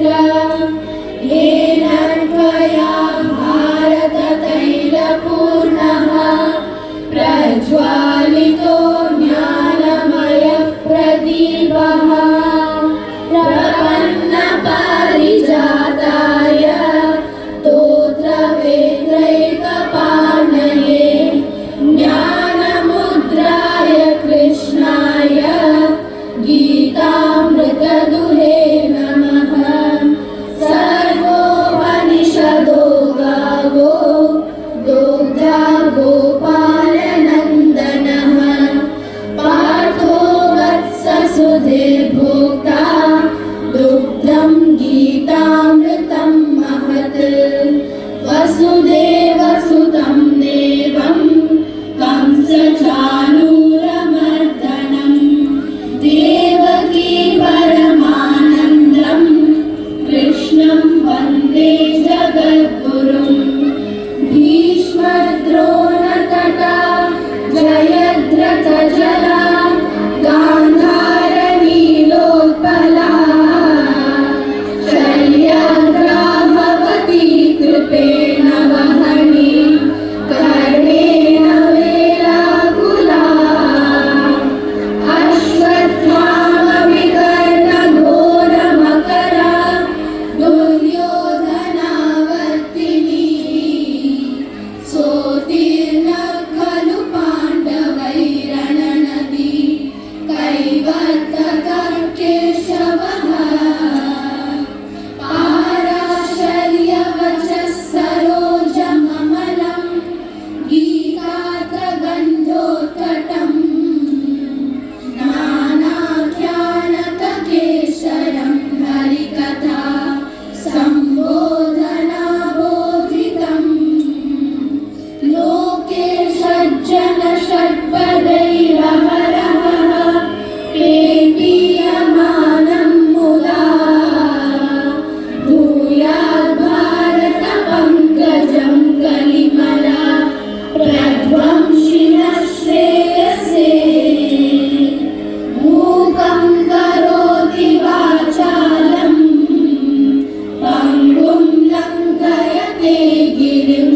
येन त्वया भारततैलपूर्णः प्रज्वालितो ज्ञानमयः प्रदीपः प्रपन्नपारिजाताय स्तोत्रवेत्रैकपाणये ज्ञानमुद्राय कृष्णाय गीतामृतदुहे नमः। सर्वोपनिषदो गावो दुग्धा गोपालनन्दनः पार्थो वत्ससुधीर्भोक्ता दुग्धं गीतामृतं महत्। वसुदेवसुतं देवं कंसचाणूरमर्दनं देवकी परमानन्दं कृष्णं वन्दे जगद्गुरुं। भीष्मद्रोणतटा जयद्रथजला गान्धारनीलोत्पला शल्यग्रामवती कृपेण वहनी कर्णेन वेलाकुला अश्वत्थामविकर्णघोरमकरा दुर्योधनावर्तिनी सोत्तीर्णः खलु पाण्डवैरणनदी कैवर्तकः केशवः पाराशर्यवचः सरोजममलं गीतार्थगन्धोत्कटम् नानाख्यानककेसरं हरिकथा सम्बोधनाबोधितम् लोके सज्जन षट्पदैरहरः पेपीयमानं मुदा भूयात् भारत पङ्कजं कलिमला प्रध्वंसिनः श्रेयसे। मूकं करोति वाचालं पङ्गुं लङ्घयते गिरिं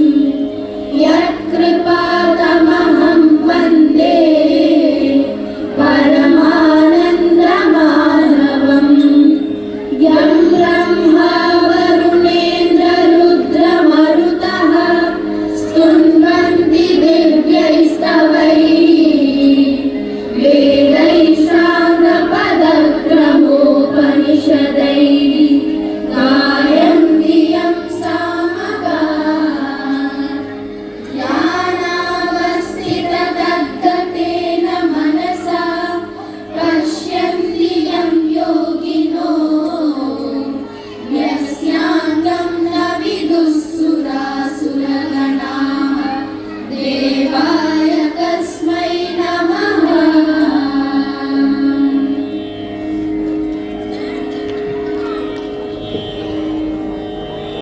यत्कृपातमहं वन्दे परमानन्दमाधवम्। यं ब्रह्मा